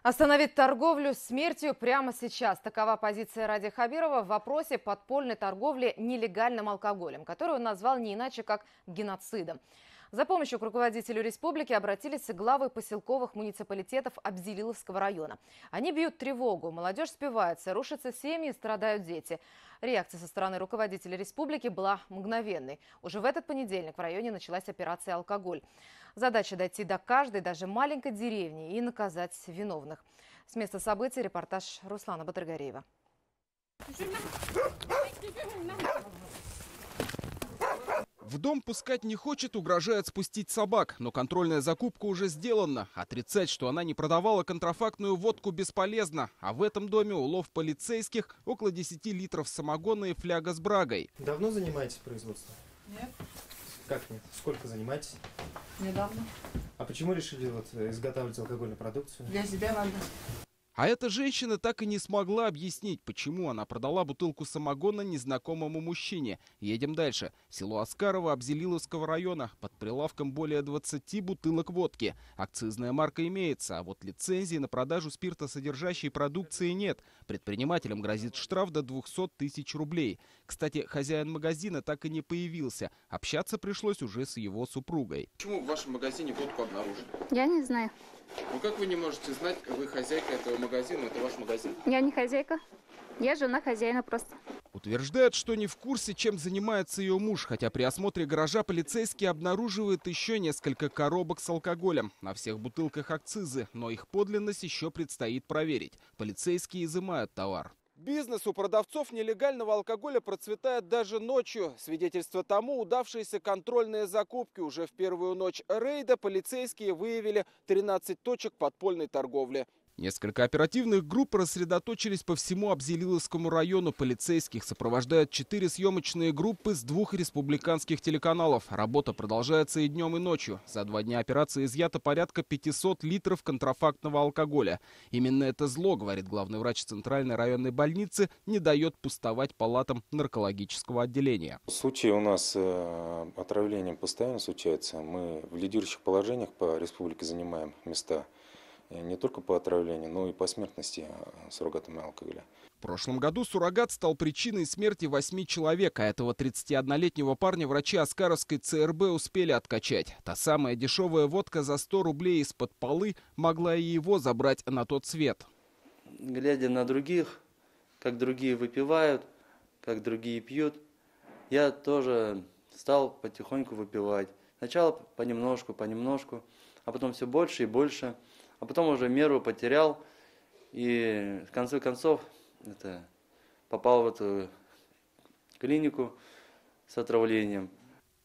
Остановить торговлю смертью прямо сейчас. Такова позиция Ради Хабирова в вопросе подпольной торговли нелегальным алкоголем, который он назвал не иначе как геноцидом. За помощью к руководителю республики обратились главы поселковых муниципалитетов Абзелиловского района. Они бьют тревогу, молодежь спивается, рушатся семьи, страдают дети. Реакция со стороны руководителя республики была мгновенной. Уже в этот понедельник в районе началась операция «Алкоголь». Задача дойти до каждой, даже маленькой деревни и наказать виновных. С места событий репортаж Руслана Батыргареева. В дом пускать не хочет, угрожает спустить собак. Но контрольная закупка уже сделана. Отрицать, что она не продавала контрафактную водку, бесполезно. А в этом доме улов полицейских – около 10 литров самогона и фляга с брагой. Давно занимаетесь производством? Нет. Как нет? Сколько занимаетесь? Недавно. А почему решили изготавливать алкогольную продукцию? Для себя надо. А эта женщина так и не смогла объяснить, почему она продала бутылку самогона незнакомому мужчине. Едем дальше. Село Аскарово Абзелиловского района. Под прилавком более 20 бутылок водки. Акцизная марка имеется, а вот лицензии на продажу спиртосодержащей продукции нет. Предпринимателям грозит штраф до 200 тысяч рублей. Кстати, хозяин магазина так и не появился. Общаться пришлось уже с его супругой. Почему в вашем магазине водку обнаружили? Я не знаю. Ну как вы не можете знать, вы хозяйка этого магазина, это ваш магазин? Я не хозяйка. Я жена хозяина просто. Утверждает, что не в курсе, чем занимается ее муж, хотя при осмотре гаража полицейские обнаруживают еще несколько коробок с алкоголем. На всех бутылках акцизы, но их подлинность еще предстоит проверить. Полицейские изымают товар. Бизнес у продавцов нелегального алкоголя процветает даже ночью. Свидетельство тому удавшиеся контрольные закупки. Уже в первую ночь рейда полицейские выявили 13 точек подпольной торговли. Несколько оперативных групп рассредоточились по всему Абзелиловскому району. Полицейских сопровождают 4 съемочные группы с 2 республиканских телеканалов. Работа продолжается и днем, и ночью. За 2 дня операции изъято порядка 500 литров контрафактного алкоголя. Именно это зло, говорит главный врач Центральной районной больницы, не дает пустовать палатам наркологического отделения. Случаи у нас отравлением постоянно случаются. Мы в лидирующих положениях по республике занимаем места. Не только по отравлению, но и по смертности суррогатами алкоголя. В прошлом году суррогат стал причиной смерти 8 человек, а этого 31-летнего парня врачи Аскаровской ЦРБ успели откачать. Та самая дешевая водка за 100 рублей из-под полы могла и его забрать на тот свет. Глядя на других, как другие выпивают, как другие пьют, я тоже стал потихоньку выпивать. Сначала понемножку, а потом все больше и больше. А потом уже меру потерял и в конце концов попал в эту клинику с отравлением.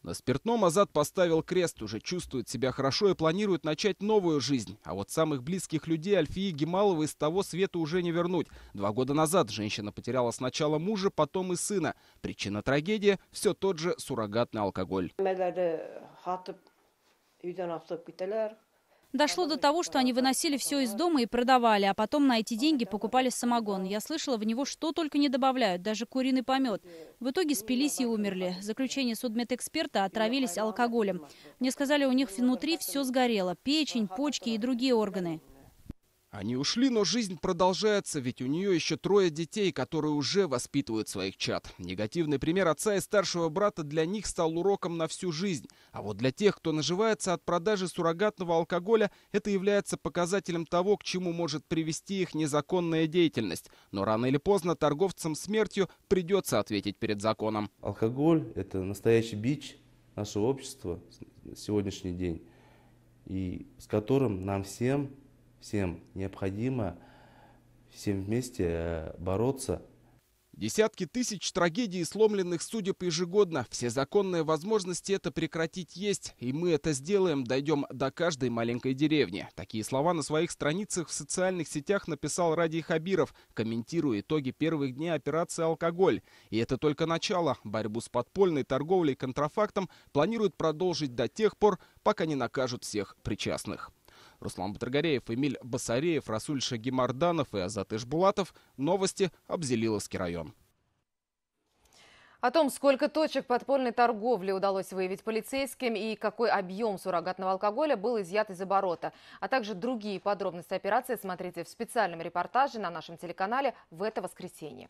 На спиртном Азат поставил крест, уже чувствует себя хорошо и планирует начать новую жизнь. А вот самых близких людей Альфии Гемаловой из того света уже не вернуть. 2 года назад женщина потеряла сначала мужа, потом и сына. Причина трагедии – все тот же суррогатный алкоголь. Дошло до того, что они выносили все из дома и продавали, а потом на эти деньги покупали самогон. Я слышала, в него что только не добавляют, даже куриный помет. В итоге спились и умерли. Заключение судмедэксперта: отравились алкоголем. Мне сказали, у них внутри все сгорело: печень, почки и другие органы. Они ушли, но жизнь продолжается, ведь у нее еще 3 детей, которые уже воспитывают своих чад. Негативный пример отца и старшего брата для них стал уроком на всю жизнь. А вот для тех, кто наживается от продажи суррогатного алкоголя, это является показателем того, к чему может привести их незаконная деятельность. Но рано или поздно торговцам смертью придется ответить перед законом. Алкоголь – это настоящий бич нашего общества на сегодняшний день, и с которым нам всем необходимо всем вместе бороться. Десятки тысяч трагедий и сломленных судеб ежегодно. Все законные возможности это прекратить есть. И мы это сделаем, дойдем до каждой маленькой деревни. Такие слова на своих страницах в социальных сетях написал Ради Хабиров, комментируя итоги первых дней операции «Алкоголь». И это только начало. Борьбу с подпольной торговлей контрафактом планируют продолжить до тех пор, пока не накажут всех причастных. Руслан Батыргареев, Эмиль Басареев, Расуль Шагимарданов и Азат Ишбулатов. Новости. Абзелиловский район. О том, сколько точек подпольной торговли удалось выявить полицейским и какой объем суррогатного алкоголя был изъят из оборота, а также другие подробности операции, смотрите в специальном репортаже на нашем телеканале в это воскресенье.